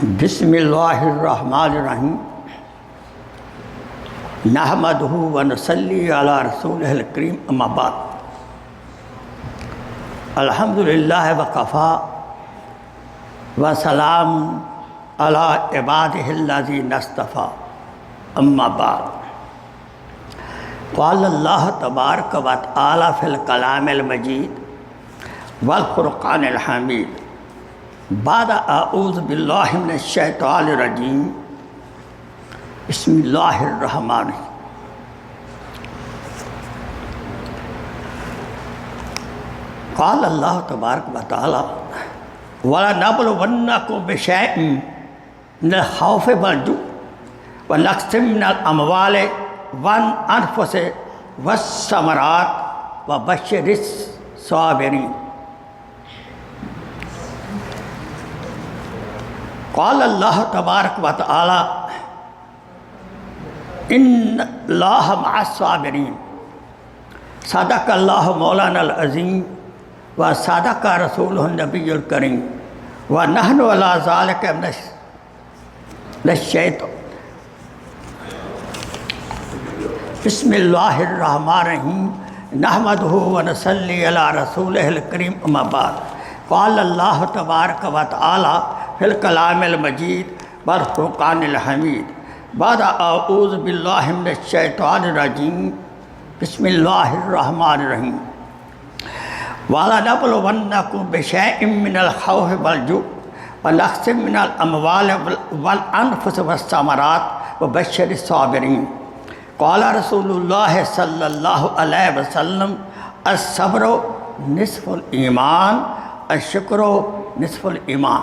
بسم اللہ الرحمن الرحیم نحمدہ ونصلی علی رسولہ الکریم اما بعد الحمدللہ وکفی وسلام علی عبادہ الذین اصطفی اما بعد قال اللہ تبارک و تعالی فی الکلام المجید والفرقان الحمید بعد اعوذ باللہ من الشیطان الرجیم بسم اللہ الرحمن الرحیم قال اللہ تبارک و تعالی وَلَنَبْلُوَنَّكُمْ بِشَيْءٍ مِّنَ الْخَوْفِ وَالْجُوعِ وَنَقْصٍ مِّنَ الْأَمْوَالِ وَالْأَنفُسِ وَالثَّمَرَاتِ وَبَشِّرِ الصَّابِرِينَ قال اللہ تبارک و تعالی ان اللہ مع الصابرین صدق اللہ مولانا العظیم و صدق رسولہ النبی الکریم و نحن علی ذالک من الشیطان بسم اللہ الرحمن الرحیم نحمدہ ونصلی علی رسولہ الکریم اما بعد قال اللہ تبارک و تعالی فی الکلام المجید والفرقان الحمید بعد اعوذ باللہ من الشیطان الرجیم بسم اللہ الرحمن الرحیم وَلَنَبْلُوَنَّكُمْ بِشَيْءٍ مِّنَ الْخَوْفِ وَالْجُوعِ وَنَقْصٍ مِّنَ الْأَمْوَالِ وَالْأَنفُسِ وَالثَّمَرَاتِ وَبَشِّرِ الصَّابِرِينَ قال رسول اللہ صلی اللہ علیہ وسلم الصبر نصف الایمان الشکر نصف الایمان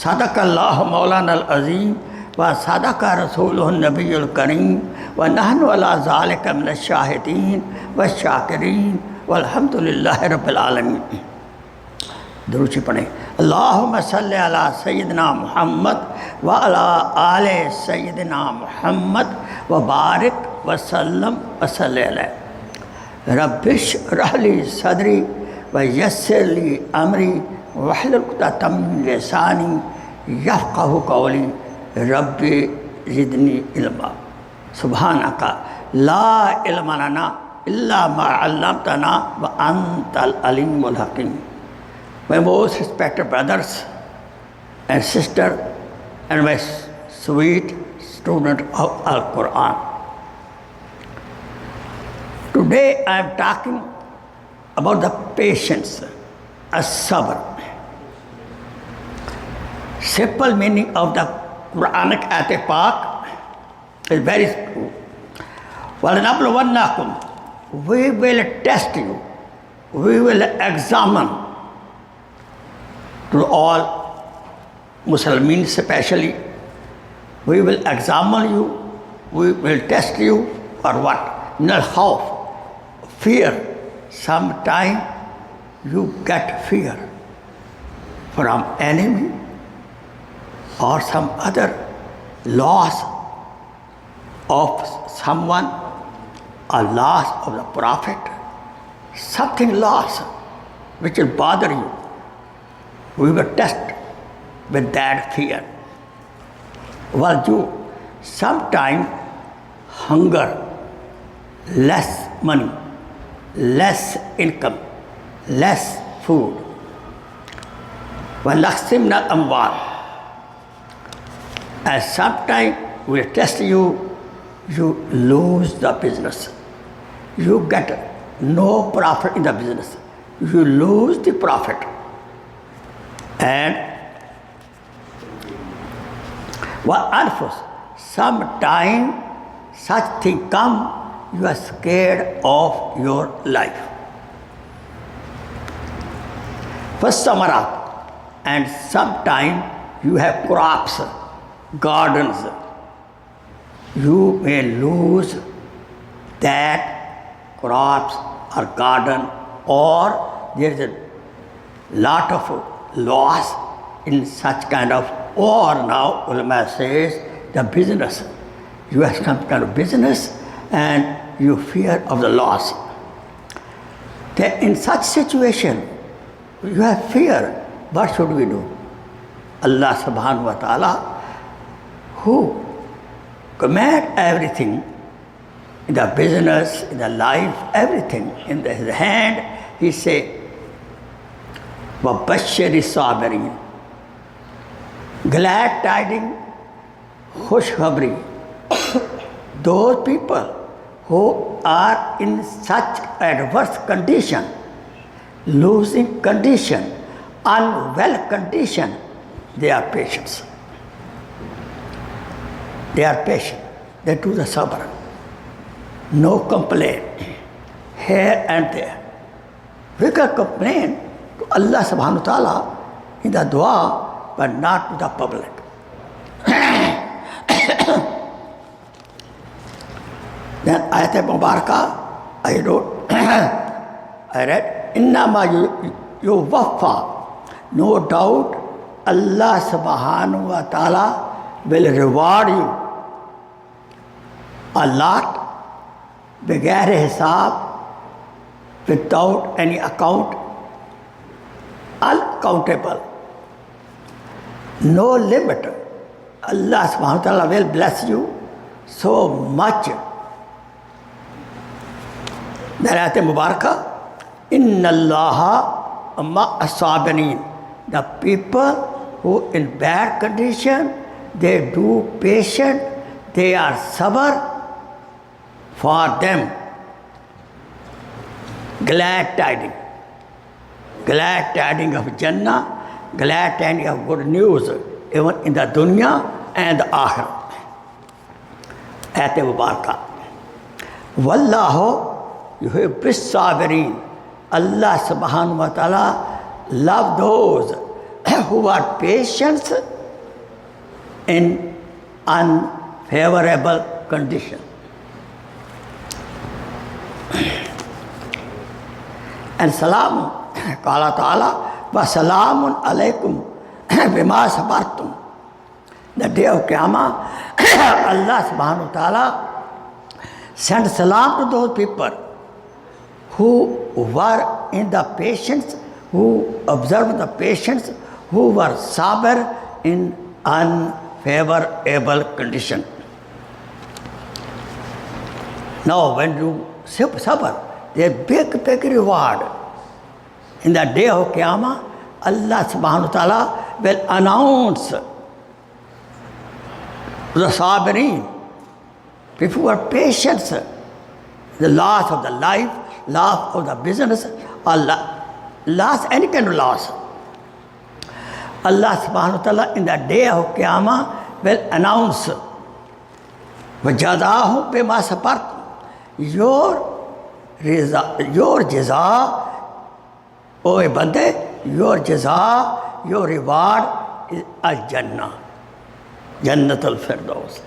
صدق اللہ مولانا العظیم و صدق رسولہ النبی الکریم و نحن علی ذالک من الشاہدین والشاکرین والحمدللہ رب العالمین۔ درود پڑھیں۔ اللہم صلی علی سیدنا محمد و علی آل سیدنا محمد و بارک وسلم وصلی علیہ رب اشرح لی صدری و یسر لی امری واحلل عقدۃ من لسانی یفقہوا قولی رب زدنی علما سبحانک لا علم لنا الا ما علمتنا وانت العلیم الحکیم۔ My most respected brothers and sisters and my sweet student of Al-Quran. Today I am talking about the patience, Al-Sabr. Simple meaning of the Quranic At-Pak is very true. وَلَنَبْلُوَنَّكُمْ We will test you, we will examine to all Muslims especially. We will examine you, we will test you for what? مِنَ الْخَوْفِ Fear. Sometime you get fear from enemy or some other loss of someone, or loss of the prophet, something loss which will bother you. We will test with that fear. وَالْجُوعِ Sometime hunger, less money, less income, less food. وَنَقْصٍ مِّنَ الْأَمْوَالِ And sometime we test you, you lose the business. You get no profit in the business. You lose the profit. And وَأَنفُسٍ Sometime such thing come, you are scared of your life. وَالثَّمَرَاتِ And sometime you have crops, gardens. You may lose that crops or garden, or there is a lot of loss in such kind of, or now ulama says the business. You have some kind of business and you fear of the loss. Then in such situation, you have fear. What should we do? Allah subhanahu wa ta'ala, who command everything in the business, in the life, everything in his hand. He say, وَبَشِّرِ الصَّابِرِينَ, glad tidings, khushkhabri. Those people who are in such adverse condition, losing condition, unwell condition, they are patient. They are patient. They do the sabr. No complaint here and there. We can complain to Allah subhanahu wa ta'ala in the dua, but not to the public. Then ayat Mubarakah, I wrote, I read, إِنَّمَا يُوَفَّى, no doubt Allah subhanahu wa ta'ala will reward you a lot, بغیر حساب, without any account, uncountable, no limit. Allah subhanahu wa ta'ala will bless you so much. Then ayat Mubarakah, Inna Allaha ma'a as-sabirin, the people who in bad condition, they do patient, they are sabr for them. Glad tidings of Jannah, glad tidings of good news, even in the dunya and the akhirah. Ayat Mubarakah. Wallahu yuhibbis sabirin. Allah subhanahu wa ta'ala love those who are patient in unfavorable condition. And salam, qala ta'ala, wa salamun alaykum bima sabartum. The day of Qiyamah, Allah subhanahu wa ta'ala sent salam to those people who were in the patience, who observed the patience, who were sabr in unfavorable condition. Now, when you sabr, there's big reward. In the day of Qiyamah, Allah subhanahu wa ta'ala will announce the sabirin, people who are patient, the loss of the life, loss of the business, or loss, any kind of loss. Allah subhanahu wa ta'ala in the day of Qiyamah will announce, وَجَزَاهُمْ بِمَا صَبَرْتُمْ, your jaza, O bande, your jaza, your reward is al-Jannah, Jannatul Firdaus.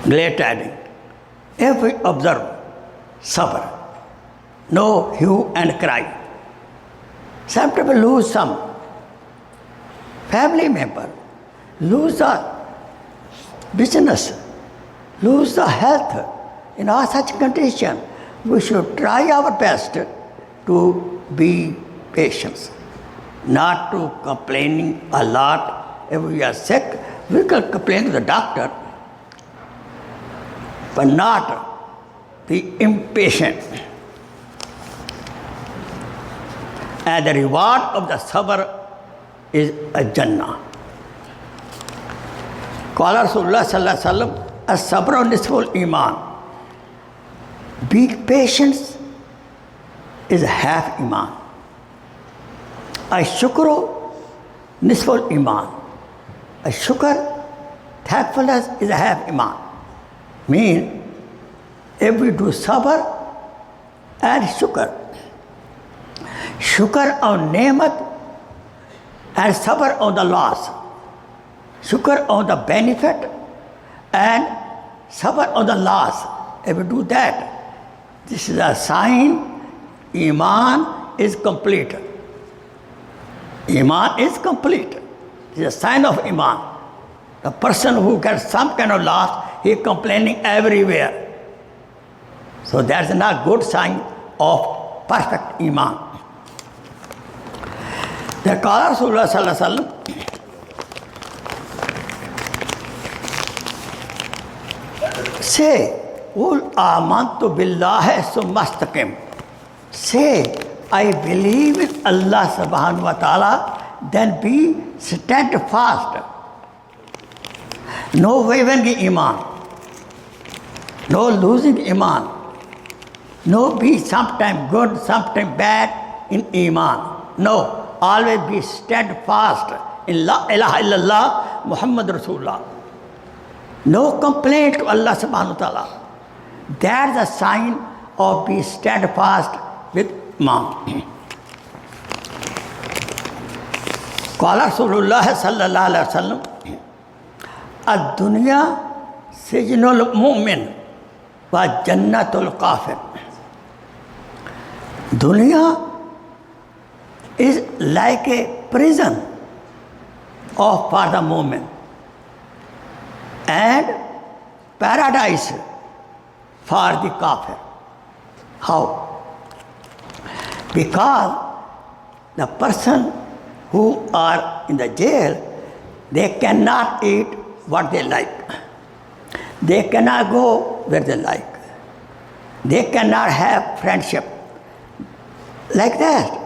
Glad tidings. If we observe sabr, no hue and cry. Some people lose some family member, lose the business, lose the health. In all such condition, we should try our best to be patient, not to complaining a lot. If we are sick, we can complain to the doctor, but not be impatient. And the reward of the sabr is a Jannah. Qala Rasulullah sallallahu alaihi wasallam, as-sabru nisful iman. Being patient is half iman. Al-Shukru nisful iman. Al-Shukr, thankfulness, is a half iman. Mean, if we do sabr and shukr on nemat and sabr on the loss, shukr on the benefit and sabr on the loss, if we do that, this is a sign iman is complete. Iman is complete. It is a sign of iman. The person who gets some kind of loss, he is complaining everywhere. So that's not good sign of perfect iman. Qala Rasulullah sallallahu alaihi wasallam, say, Qul amantu billahi summa istaqim. Say, I believe in Allah subhanahu wa ta'ala, then be steadfast. No wavering iman, no losing iman, no be sometime good, sometime bad in iman. No, always be steadfast in La ilaha illallah Muhammad Rasulullah. No complaint to Allah subhanahu wa ta'ala. That's a sign of be steadfast with iman. Qala Rasulullah sallallahu alaihi wasallam, ad-dunya sijnul mu'min wa jannatul kafir. Dunya is like a prison for the moment and paradise for the kafir. How? Because the person who are in the jail, they cannot eat what they like. They cannot go where they like. They cannot have friendship. Like that.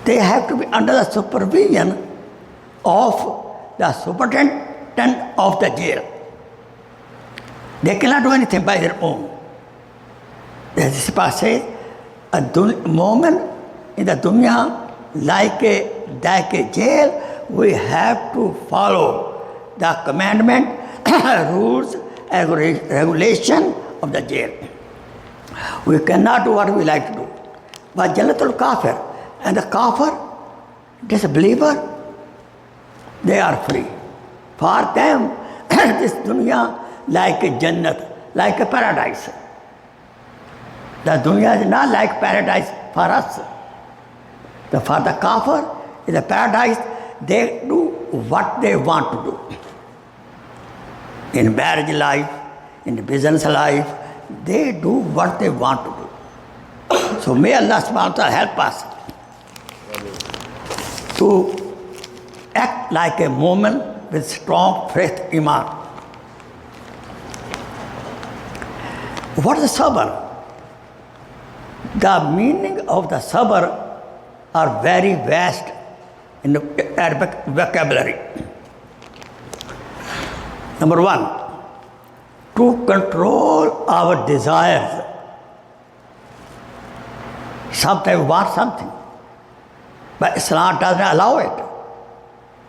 They have to be under the supervision of the superintendent of the jail. They cannot do anything by their own. This Sipah says, a moment in the dunya, like a jail, we have to follow the commandment, rules, and regulation of the jail. We cannot do what we like to do. But Jannatul Kafir, and the kafir, disbeliever, they are free. For them, this dunya like a Jannat, like a paradise. The dunya is not like paradise for us. For the kafir, is a paradise. They do what they want to do. In marriage life, in business life, they do what they want to do. So may Allah subhanahu wa ta'ala help us to act like a mu'min with strong faith iman. What is sabr? The meaning of the sabr are very vast in the Arabic vocabulary. Number one, to control our desires. Sometimes we want something, but Islam doesn't allow it.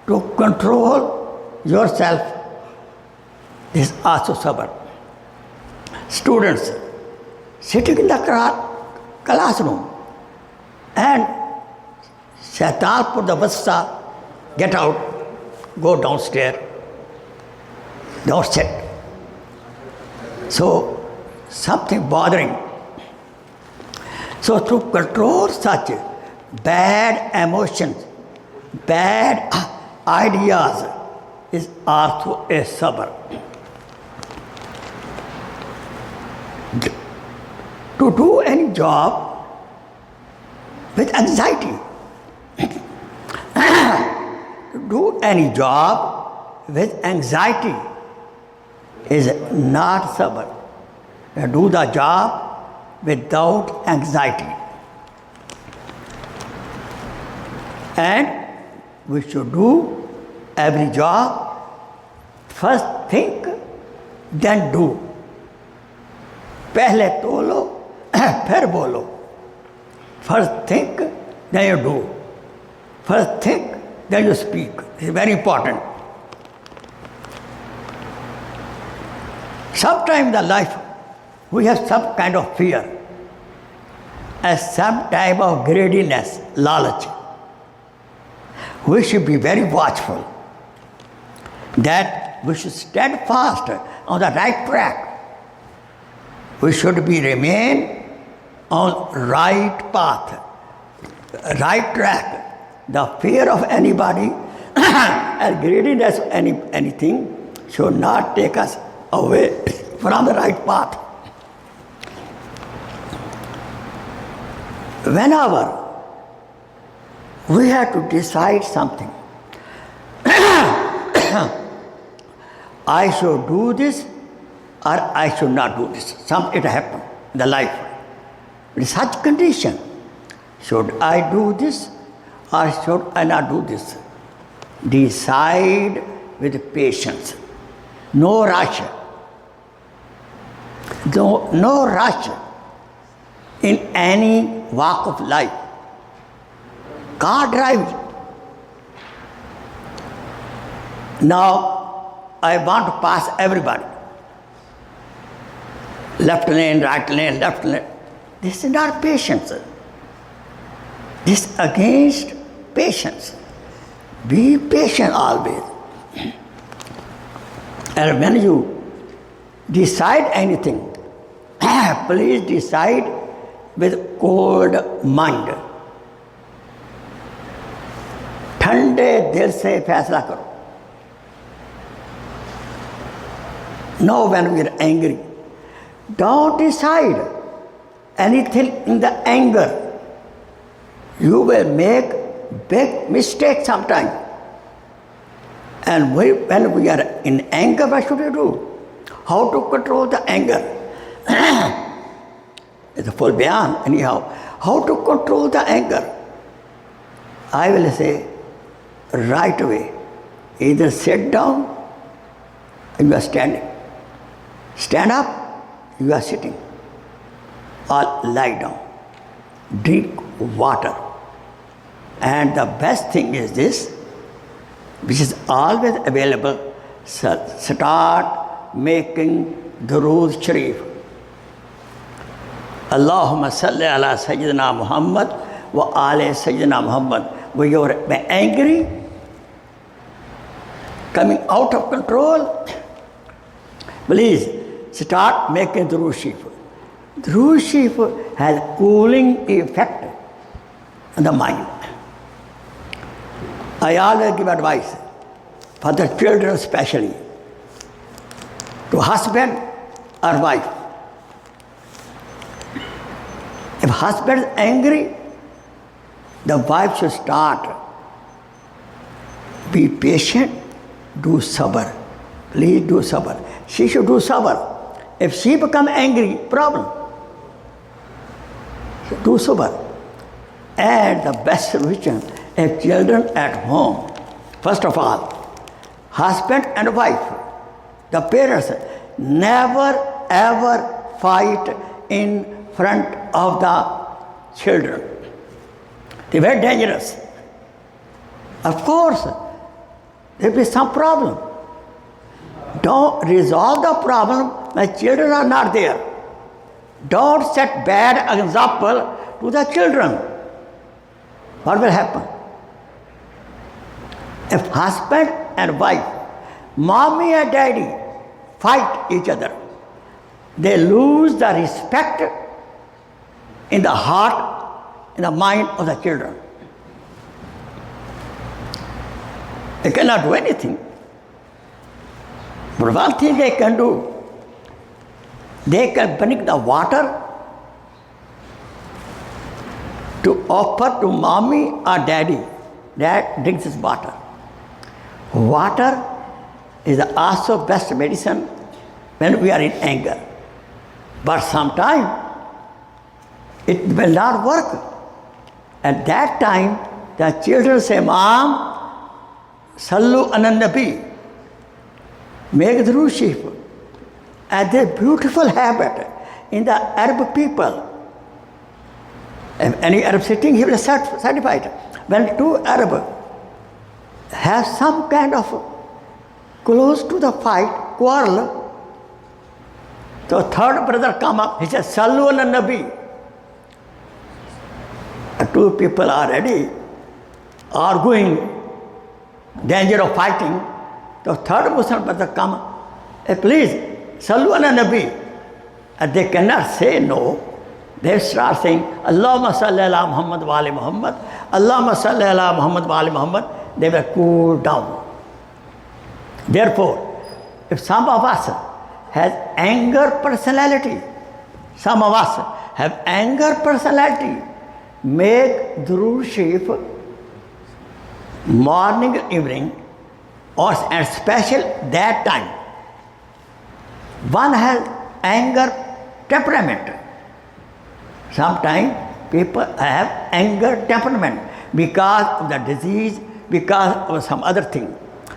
To control yourself is also sabr. Students sitting in the classroom and Shaitan put the wasta, get out, go downstairs, don't sit. So something bothering. So to control such bad emotions, bad ideas is also a sabr. To do any job with anxiety, to do any job with anxiety is not sabr. To do the job without anxiety. And we should do every job, first think, then do. पहले तोलो, फिर बोलो. First think, then you do. First think, then you speak. It's very important. Sometimes in the life, we have some kind of fear, and some type of greediness, lalach. We should be very watchful that we should stand fast on the right track. We should remain on right path, right track. The fear of anybody and greediness of anything should not take us away from the right path. Whenever We have to decide something. I should do this or I should not do this. It happened in the life. In such condition, should I do this or should I not do this? Decide with patience. No rush. No rush in any walk of life. Car drives. Now, I want to pass everybody. Left lane, right lane, left lane. This is not patience. This is against patience. Be patient always. And when you decide anything, please decide with cold mind. ठंडे दिल से फैसला करो. Now when we are angry, don't decide anything in the anger. You will make big mistakes sometime. And when we are in anger, what should we do? How to control the anger? It's a full bayan anyhow. How to control the anger? I will say right away, either sit down and you are standing. Stand up, you are sitting. Or lie down. Drink water. And the best thing is this, which is always available, start making Durood Sharif. Allahumma salli ala Sayyidina Muhammad wa ala Sayyidina Muhammad. When you are angry, coming out of control, please start making Durood Sharif. Durood Sharif has cooling effect on the mind. I always give advice for the children especially, to husband or wife. If husband is angry, the wife should start. Be patient, do sabr. Please do sabr. She should do sabr. If she become angry, problem. Do sabr. And the best solution, if children at home, first of all, husband and wife, the parents, never ever fight in front of the children. They're very dangerous. Of course, there will be some problem. Don't resolve the problem when children are not there. Don't set bad example to the children. What will happen? If husband and wife, mommy and daddy, fight each other, they lose the respect in the heart, in the mind of the children. They cannot do anything. But one thing they can do, they can bring the water to offer to mommy or daddy. Dad drinks this water. Water is also best medicine when we are in anger. But sometimes it will not work. At that time, the children say, Mom, Sallu Al-Nabi, make the Durood. And the beautiful habit in the Arab people. If any Arab sitting, he will satisfy it. When two Arab have some kind of close to the fight, quarrel, so third brother come up, he says, Sallu Al-Nabi. Two people are ready, arguing, danger of fighting. The third Muslim brother come up, hey, please, Sallu Al-Nabi. And they cannot say no. They start saying, Allahumma salli ala Muhammad wa ali Muhammad, Allahumma salli ala Muhammad wa ali Muhammad. They will cool down. Therefore, if some of us has anger personality, some of us have anger personality, make Durood Sharif morning, evening, or and special that time. One has anger temperament. Sometimes people have anger temperament because of the disease, because of some other thing.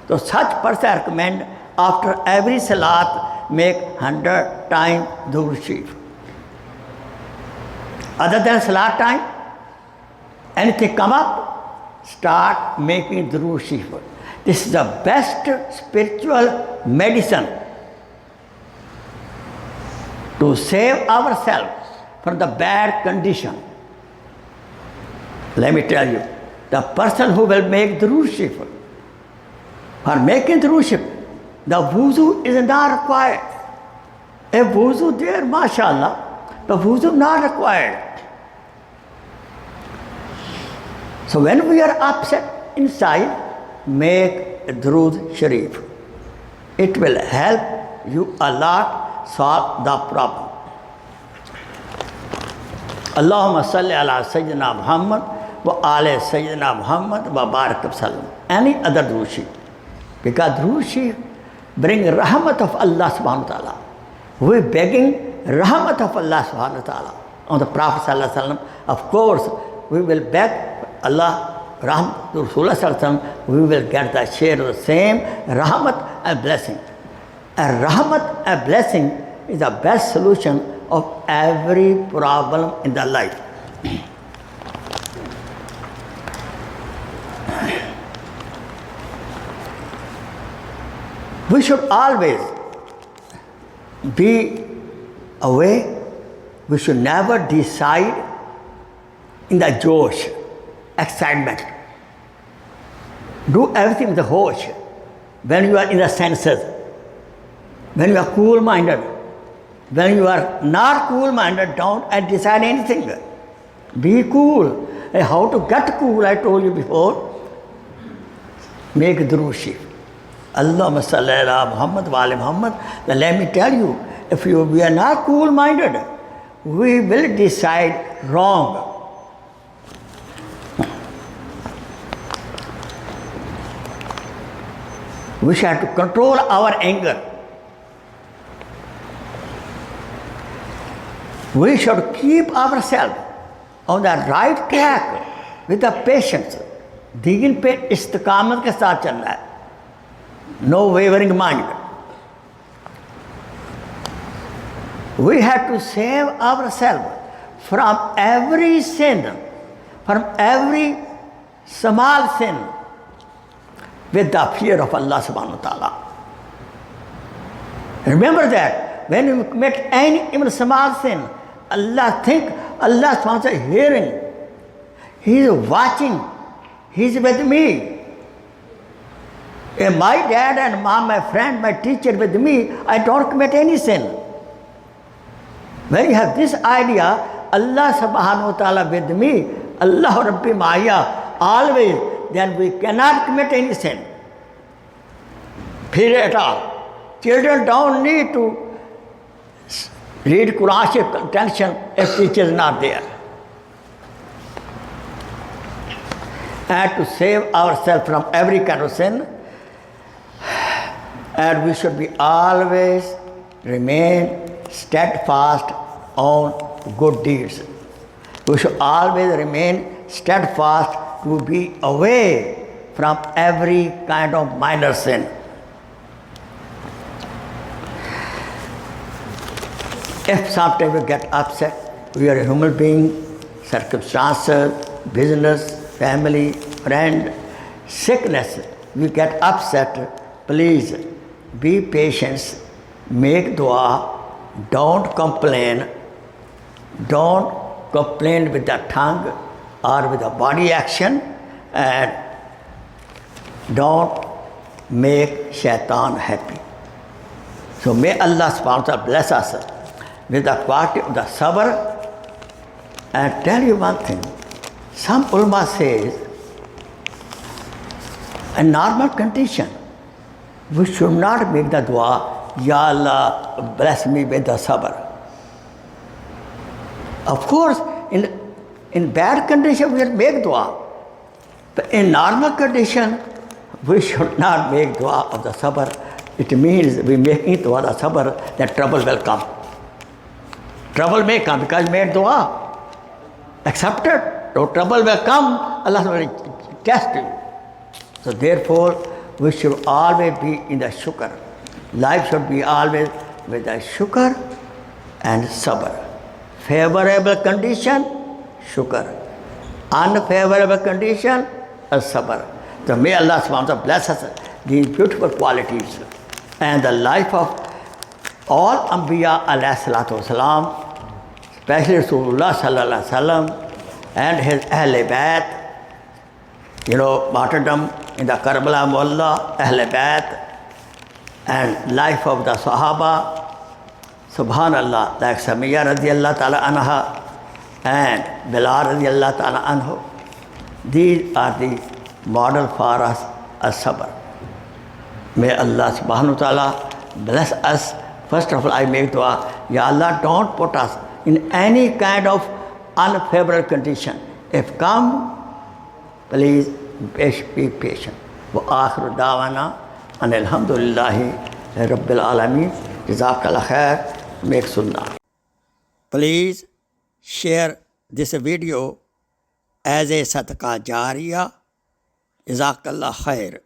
So such person I recommend after every salat make 100 times Durud Sharif. Other than salat time, anything come up, start making Durud Sharif. This is the best spiritual medicine to save ourselves from the bad condition. Let me tell you, the person who will make Durud Sharif, for making Durud Sharif, the wuzu is not required. If wuzu there, mashallah, the wuzu not required. So when we are upset inside, make Durud Sharif. It will help you a lot solve the problem. Allahumma salli ala Sayyidina Muhammad wa ala Sayyidina Muhammad wa barak sallam. Any other Durud Sharif. Because Durud Sharif bring rahmat of Allah subhanahu wa ta'ala. We begging rahmat of Allah subhanahu wa ta'ala on the Prophet sallallahu alaihi wasallam. Of course, we will beg Allah, rahmat to Rasulullah sallallahu alaihi wasallam. We will get the share of the same rahmat and blessing. And rahmat and blessing is the best solution of every problem in the life. We should always be away. We should never decide in the josh, excitement. Do everything with the hosh. When you are in the senses, when you are cool-minded, when you are not cool-minded, don't decide anything. Be cool. And how to get cool, I told you before. Make Durud Sharif. Allahumma salli ala Muhammad wa ala Muhammad. Then let me tell you, if we are not cool-minded, we will decide wrong. We shall have to control our anger. We should keep ourselves on the right track with the patience. दीन पे इस्तिकामत के साथ चलना है. No wavering mind. We have to save ourselves from every sin, from every small sin, with the fear of Allah subhanahu wa ta'ala. Remember that when you commit any even small sin, Allah subhanahu wa ta'ala is hearing. He is watching. He is with me. If my dad and mom, my friend, my teacher with me, I don't commit any sin. When you have this idea, Allah subhanahu wa ta'ala with me, Allah Rabbi Maya, always, then we cannot commit any sin. Period at all. Children don't need to read Quran attention if teacher is not there. And to save ourselves from every kind of sin, and we should be always remain steadfast on good deeds. We should always remain steadfast to be away from every kind of minor sin. If sometimes we get upset, we are a human being, circumstances, business, family, friend, sickness, we get upset, please be patient, make dua, don't complain with the tongue or with the body action, and don't make shaitan happy. So may Allah subhanahu wa ta'ala bless us with the quality of the sabr. And tell you one thing, some ulama says, a normal condition, we should not make the dua, Ya Allah, bless me with the sabr. Of course, in bad condition, we will make dua. But in normal condition, we should not make dua of the sabr. It means we making dua of the sabr, that trouble will come. Trouble may come because we made dua. Accepted. No trouble will come, Allah will test you. So therefore, we should always be in the shukr. Life should be always with the shukr and sabr. Favorable condition, shukr. Unfavorable condition, sabr. So may Allah subhanahu wa ta'ala bless us these beautiful qualities. And the life of all Anbiya alayhi salatu wasalam, especially Rasulullah sallallahu alaihi wasallam and his Ahl Bayt, martyrdom in the Karbala Mullah, Ahl Bayt, and life of the Sahaba, subhanallah, like Samiyya radiallahu ta'ala anha and Bilal radiallahu ta'ala anhu. These are the model for us as sabr. May Allah subhanahu wa ta'ala bless us. First of all, I make dua, Ya Allah, don't put us in any kind of unfavorable condition. If come, please be patient. Wa akhiru da'wana and alhamdulillahi rabbil alameen. Jazakallah khair. Make sunnah. Please share this video as a sadaqah jariyah. Jazakallah khair.